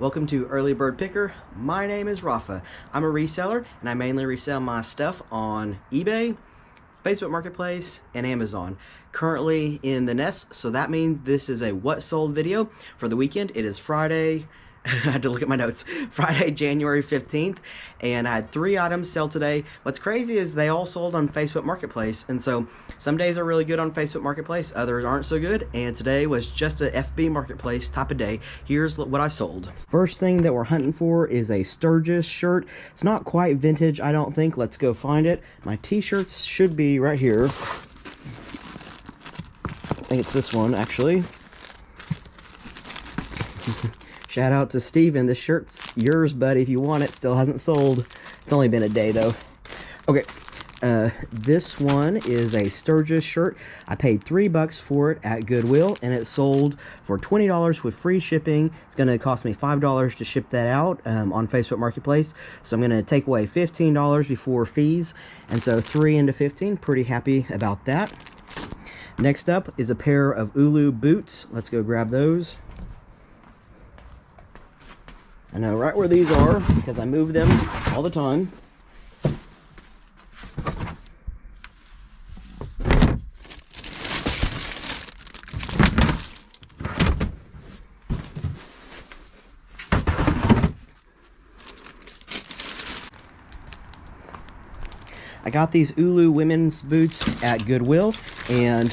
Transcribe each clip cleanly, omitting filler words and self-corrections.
Welcome to Early Bird Picker. My name is Rafa. I'm a reseller and I mainly resell my stuff on eBay, Facebook Marketplace, and Amazon. Currently in the nest, so that means this is a what sold video for the weekend. It is Friday. I had to look at my notes. Friday, January 15th, and I had 3 items sell today. What's crazy is they all sold on Facebook Marketplace, and so some days are really good on Facebook Marketplace, others aren't so good, and today was just a FB Marketplace type of day. Here's what I sold. First thing that we're hunting for is a Sturgis shirt. It's not quite vintage, I don't think. Let's go find it. My t-shirts should be right here. I think it's this one, actually. Shout out to Steven. This shirt's yours, buddy, if you want it. Still hasn't sold. It's only been a day, though. Okay, this one is a Sturgis shirt. I paid $3 for it at Goodwill, and it sold for $20 with free shipping. It's going to cost me $5 to ship that out on Facebook Marketplace. So I'm going to take away $15 before fees, and so 3 into 15. Pretty happy about that. Next up is a pair of Ulu boots. Let's go grab those. I know right where these are because I move them all the time. I got these Ulu women's boots at Goodwill, and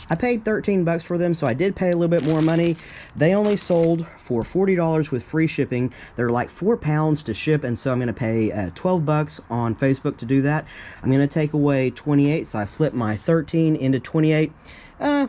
I paid $13 for them, so I did pay a little bit more money. They only sold for $40 with free shipping. They're like 4 pounds to ship, and so I'm going to pay $12 on Facebook to do that. I'm going to take away 28, so I flipped my 13 into 28.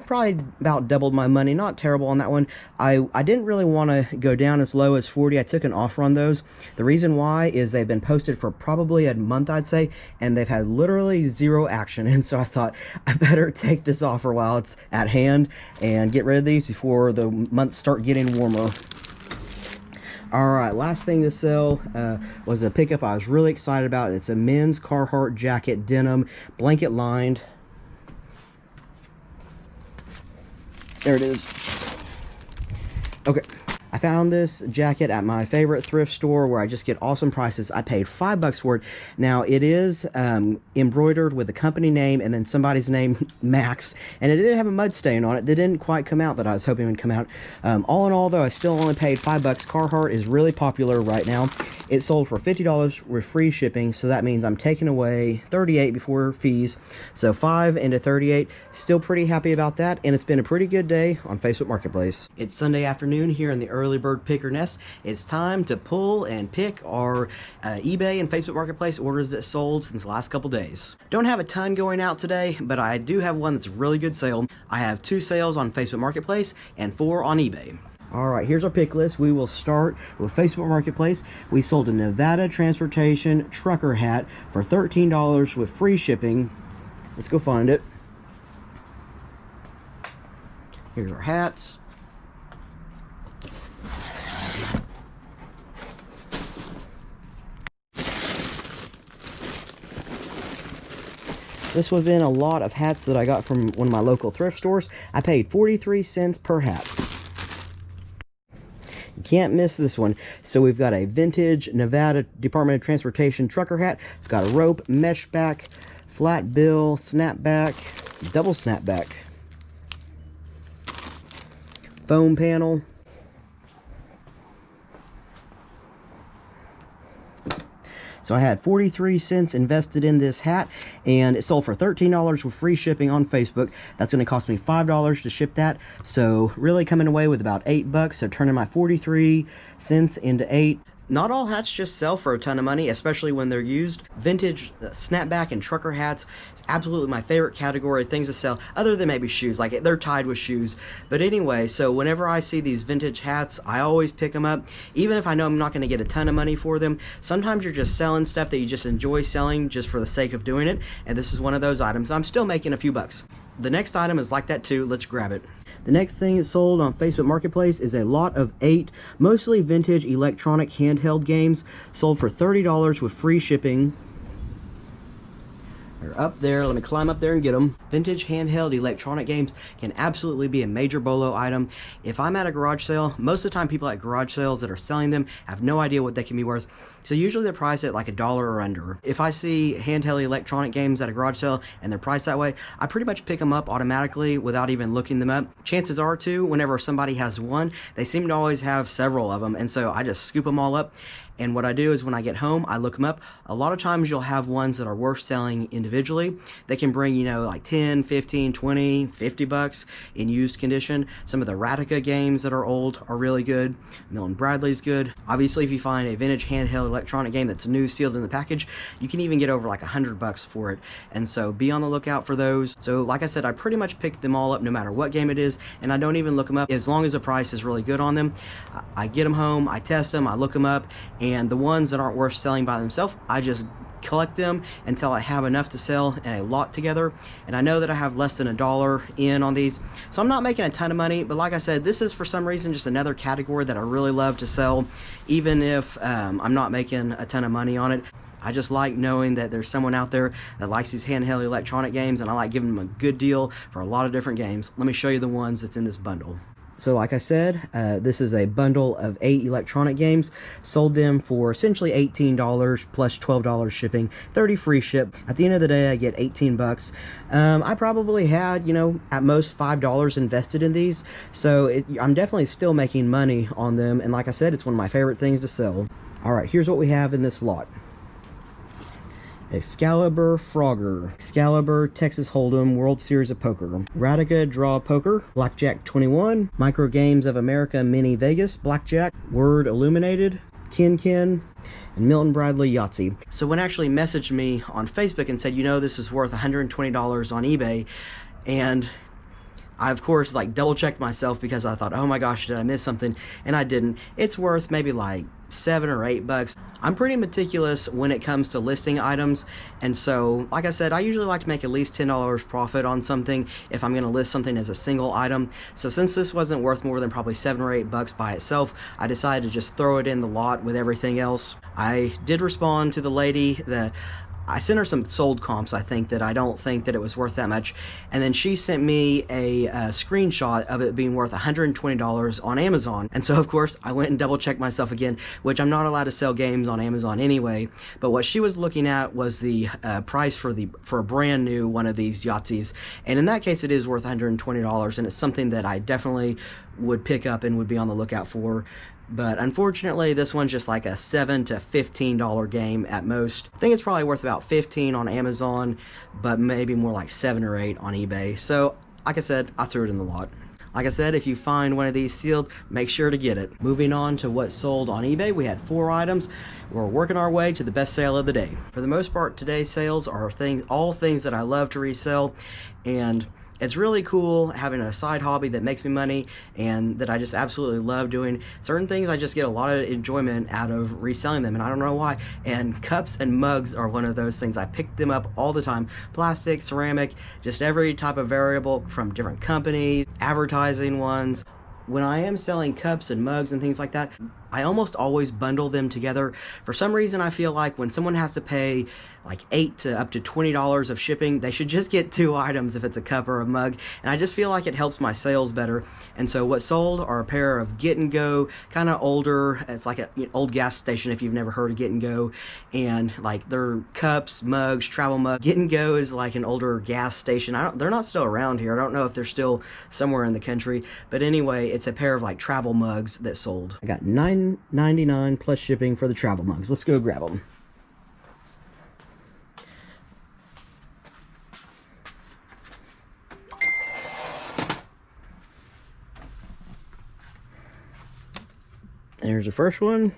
Probably about doubled my money. Not terrible on that one. I didn't really want to go down as low as 40. I took an offer on those. The reason why is they've been posted for probably a month, I'd say, and they've had literally 0 action. And so I thought I better take this offer while it's at hand and get rid of these before the months start getting warmer. Alright, last thing to sell was a pickup I was really excited about. It's a men's Carhartt jacket, denim, blanket lined. There it is. Okay, I found this jacket at my favorite thrift store where I just get awesome prices. I paid $5 for it. Now, it is embroidered with the company name and then somebody's name, Max, and it did have a mud stain on it that didn't quite come out that I was hoping would come out. All in all, though, I still only paid $5. Carhartt is really popular right now. It sold for $50 with free shipping, so that means I'm taking away $38 before fees. So 5 into 38, still pretty happy about that, and it's been a pretty good day on Facebook Marketplace. It's Sunday afternoon here in the Early Bird Picker nest. It's time to pull and pick our eBay and Facebook Marketplace orders that sold since the last couple days. Don't have a ton going out today, but I do have one that's a really good sale. I have 2 sales on Facebook Marketplace and 4 on eBay. Alright, here's our pick list. We will start with Facebook Marketplace. We sold a Nevada Transportation trucker hat for $13 with free shipping. Let's go find it. Here's our hats. This was in a lot of hats that I got from one of my local thrift stores. I paid 43 cents per hat. You can't miss this one. So we've got a vintage Nevada Department of Transportation trucker hat. It's got a rope, mesh back, flat bill, snapback, double snapback, foam panel. So I had 43 cents invested in this hat, and it sold for $13 with free shipping on Facebook. That's going to cost me $5 to ship that. So really coming away with about $8. So turning my 43 cents into 8. Not all hats just sell for a ton of money, especially when they're used. Vintage snapback and trucker hats is absolutely my favorite category of things to sell, other than maybe shoes. Like, they're tied with shoes. But anyway, so whenever I see these vintage hats, I always pick them up, even if I know I'm not going to get a ton of money for them. Sometimes you're just selling stuff that you just enjoy selling just for the sake of doing it, and this is one of those items. I'm still making a few bucks. The next item is like that too. Let's grab it. The next thing it sold on Facebook Marketplace is a lot of 8 mostly vintage electronic handheld games, sold for $30 with free shipping. They're up there. Let me climb up there and get them. Vintage handheld electronic games can absolutely be a major BOLO item. If I'm at a garage sale, most of the time people at garage sales that are selling them have no idea what they can be worth. So usually they're priced at like $1 or under. If I see handheld electronic games at a garage sale and they're priced that way, I pretty much pick them up automatically without even looking them up. Chances are too, whenever somebody has one, they seem to always have several of them, and so I just scoop them all up. And what I do is when I get home, I look them up. A lot of times you'll have ones that are worth selling individually. They can bring, you know, like 10, 15, 20, 50 bucks in used condition. Some of the Radica games that are old are really good. Milton Bradley's good. Obviously, if you find a vintage handheld electronic game that's new, sealed in the package, you can even get over like 100 bucks for it. And so be on the lookout for those. So like I said, I pretty much pick them all up no matter what game it is, and I don't even look them up. As long as the price is really good on them, I get them home, I test them, I look them up, and the ones that aren't worth selling by themselves, I just collect them until I have enough to sell in a lot together. And I know that I have less than $1 in on these, so I'm not making a ton of money. But like I said, this is for some reason just another category that I really love to sell, even if I'm not making a ton of money on it. I just like knowing that there's someone out there that likes these handheld electronic games, and I like giving them a good deal for a lot of different games. Let me show you the ones that's in this bundle. So like I said, this is a bundle of 8 electronic games. Sold them for essentially $18 plus $12 shipping, 30 free ship. At the end of the day, I get 18 bucks. I probably had, you know, at most $5 invested in these. So I'm definitely still making money on them. And like I said, it's one of my favorite things to sell. All right, here's what we have in this lot. Excalibur Frogger, Excalibur Texas Hold'em World Series of Poker, Radica Draw Poker, Blackjack 21, Micro Games of America Mini Vegas Blackjack, Word Illuminated, Kin, and Milton Bradley Yahtzee. Someone actually messaged me on Facebook and said, you know, this is worth $120 on eBay, and I, of course, like double checked myself because I thought, oh my gosh, did I miss something? And I didn't. It's worth maybe like $7 or $8. I'm pretty meticulous when it comes to listing items, and so like I said, I usually like to make at least $10 profit on something if I'm going to list something as a single item. So since this wasn't worth more than probably $7 or $8 by itself, I decided to just throw it in the lot with everything else. I did respond to the lady that I sent her some sold comps, I think, that I don't think that it was worth that much. And then she sent me a screenshot of it being worth $120 on Amazon. And so, of course, I went and double checked myself again, which I'm not allowed to sell games on Amazon anyway. But what she was looking at was the price for a brand new one of these Yahtzees. And in that case, it is worth $120. And it's something that I definitely would pick up and would be on the lookout for. But unfortunately, this one's just like a $7 to $15 game at most. I think it's probably worth about $15 on Amazon, but maybe more like $7 or $8 on eBay. So, like I said, I threw it in the lot. Like I said, if you find one of these sealed, make sure to get it. Moving on to what sold on eBay, we had 4 items. We're working our way to the best sale of the day. For the most part, today's sales are all things that I love to resell, and it's really cool having a side hobby that makes me money and that I just absolutely love doing. Certain things I just get a lot of enjoyment out of reselling them, and I don't know why. And cups and mugs are one of those things. I pick them up all the time. Plastic, ceramic, just every type of variable from different companies, advertising ones. When I am selling cups and mugs and things like that, I almost always bundle them together. For some reason, I feel like when someone has to pay like $8 to up to $20 of shipping, they should just get 2 items if it's a cup or a mug. And I just feel like it helps my sales better. And so what sold are a pair of Get and Go, kind of older. It's like an old gas station if you've never heard of Get and Go. And like they're cups, mugs, travel mugs. Get and Go is like an older gas station. They're not still around here. I don't know if they're still somewhere in the country. But anyway, it's a pair of like travel mugs that sold. I got $9.99 plus shipping for the travel mugs. Let's go grab them. There's the first one.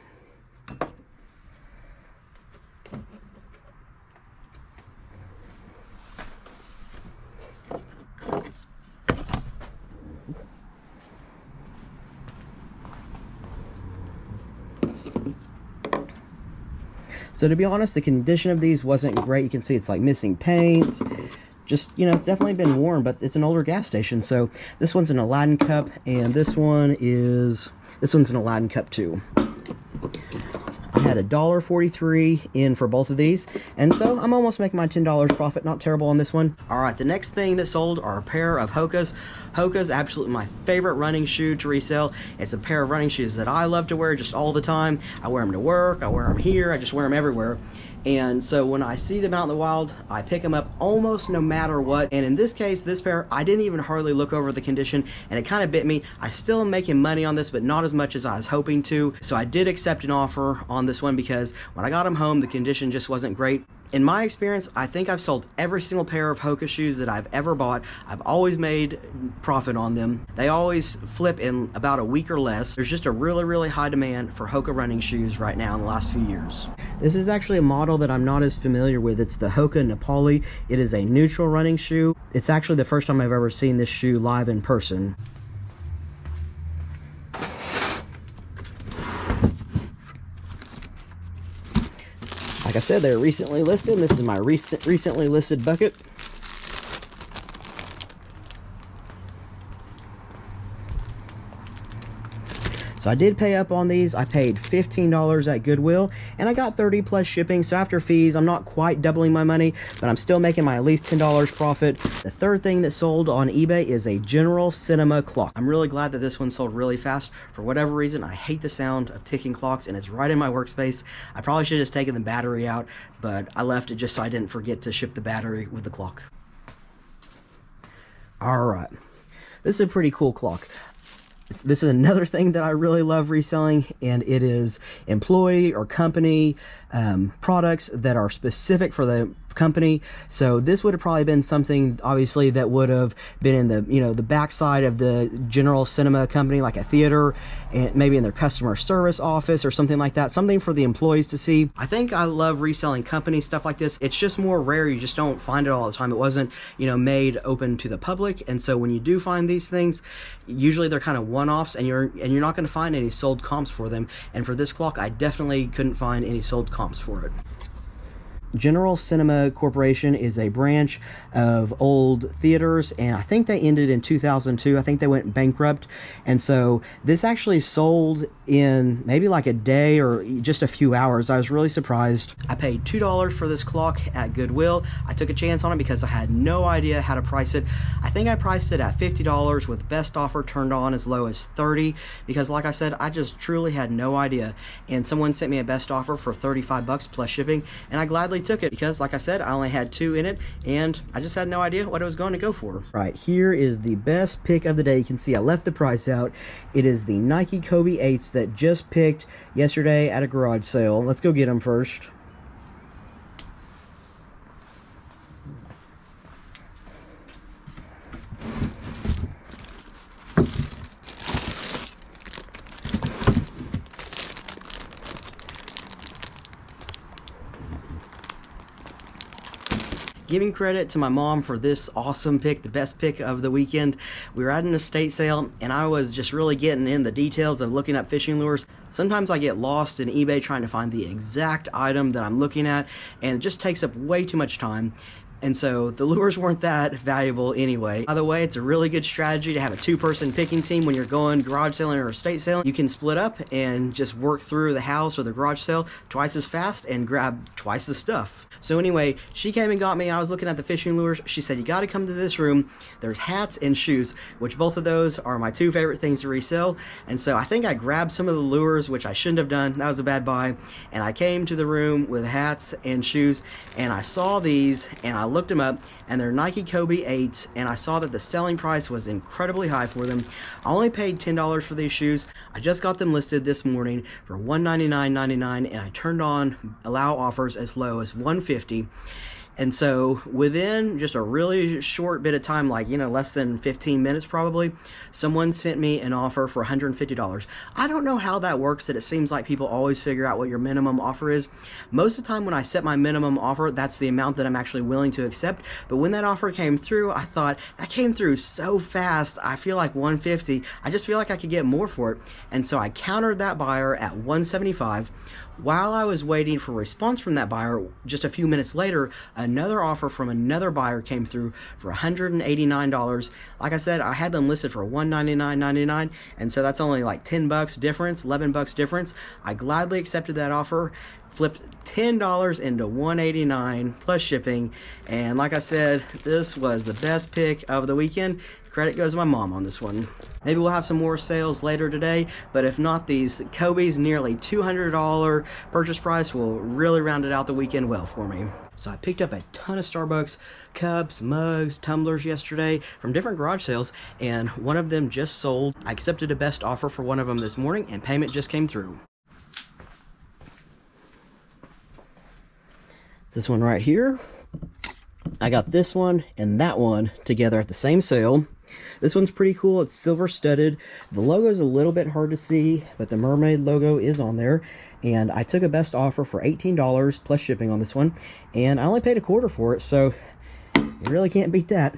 So to be honest, the condition of these wasn't great. You can see it's like missing paint. Just, you know, it's definitely been worn, but it's an older gas station. So this one's an Aladdin cup, and this one's an Aladdin cup too. I had $1.43 in for both of these, and so I'm almost making my $10 profit. Not terrible on this one. All right, the next thing that sold are a pair of Hoka's. Hoka's absolutely my favorite running shoe to resell. It's a pair of running shoes that I love to wear just all the time. I wear them to work, I wear them here, I just wear them everywhere. And so when I see them out in the wild, I pick them up almost no matter what. And in this case, this pair, I didn't even hardly look over the condition, and it kind of bit me. I still am making money on this, but not as much as I was hoping to. So I did accept an offer on this one because when I got them home, the condition just wasn't great. In my experience, I think I've sold every single pair of Hoka shoes that I've ever bought. I've always made profit on them. They always flip in about a week or less. There's just a really, really high demand for Hoka running shoes right now in the last few years. This is actually a model that I'm not as familiar with. It's the Hoka Nepali. It is a neutral running shoe. It's actually the first time I've ever seen this shoe live in person. Like I said, they're recently listed, and this is my recently listed bucket. So I did pay up on these. I paid $15 at Goodwill, and I got 30 plus shipping. So after fees, I'm not quite doubling my money, but I'm still making my at least $10 profit. The third thing that sold on eBay is a General Cinema clock. I'm really glad that this one sold really fast. For whatever reason, I hate the sound of ticking clocks, and it's right in my workspace. I probably should have just taken the battery out, but I left it just so I didn't forget to ship the battery with the clock. All right, this is a pretty cool clock. This is another thing that I really love reselling, and it is employee or company products that are specific for the company. So this would have probably been something, obviously, that would have been in the, you know, the backside of the General Cinema company, like a theater, and maybe in their customer service office or something like that, something for the employees to see. I think I love reselling company stuff like this. It's just more rare. You just don't find it all the time. It wasn't, you know, made open to the public, and so when you do find these things, usually they're kind of one-offs, and you're not going to find any sold comps for them. And for this clock, I definitely couldn't find any sold comps for it. General Cinema Corporation is a branch of old theaters, and I think they ended in 2002. I think they went bankrupt, and so this actually sold in maybe like a day or just a few hours. I was really surprised. I paid $2 for this clock at Goodwill. I took a chance on it because I had no idea how to price it. I think I priced it at $50 with best offer turned on as low as $30, because like I said, I just truly had no idea, and someone sent me a best offer for $35 plus shipping, and I gladly took it because, like I said, I only had 2 in it, and I just had no idea what it was going to go for. Right, here is the best pick of the day. You can see I left the price out. It is the Nike Kobe 8s that just picked yesterday at a garage sale. Let's go get them first. Giving credit to my mom for this awesome pick, the best pick of the weekend. We were at an estate sale, and I was just really getting in the details of looking up fishing lures. Sometimes I get lost in eBay trying to find the exact item that I'm looking at, and it just takes up way too much time. And so the lures weren't that valuable anyway. By the way, it's a really good strategy to have a 2-person picking team when you're going garage selling or estate selling. You can split up and just work through the house or the garage sale twice as fast and grab twice the stuff. So anyway, she came and got me. I was looking at the fishing lures. She said, you got to come to this room. There's hats and shoes, which both of those are my 2 favorite things to resell. And so I think I grabbed some of the lures, which I shouldn't have done. That was a bad buy. And I came to the room with hats and shoes, and I saw these, and I looked them up, and they're Nike Kobe 8s, and I saw that the selling price was incredibly high for them. I only paid $10 for these shoes. I just got them listed this morning for $199.99, and I turned on allow offers as low as $150. And so within just a really short bit of time, like, you know, less than 15 minutes probably, someone sent me an offer for $150. I don't know how that works, that it seems like people always figure out what your minimum offer is. Most of the time when I set my minimum offer, that's the amount that I'm actually willing to accept. But when that offer came through, I thought, that came through so fast. I feel like $150. I just feel like I could get more for it. And so I countered that buyer at $175. While I was waiting for a response from that buyer, just a few minutes later, another offer from another buyer came through for $189. Like I said, I had them listed for $199.99, and so that's only like 10 bucks difference, 11 bucks difference. I gladly accepted that offer, flipped $10 into $189 plus shipping, and like I said, this was the best pick of the weekend. Credit goes to my mom on this one. Maybe we'll have some more sales later today, but if not, these Kobe's nearly $200 purchase price will really round it out the weekend well for me. So I picked up a ton of Starbucks cups, mugs, tumblers yesterday from different garage sales, and one of them just sold. I accepted a best offer for one of them this morning, and payment just came through. This one right here. I got this one and that one together at the same sale. This one's pretty cool. It's silver studded. The logo is a little bit hard to see, but the mermaid logo is on there. And I took a best offer for $18 plus shipping on this one, and I only paid $0.25 for it, so you really can't beat that.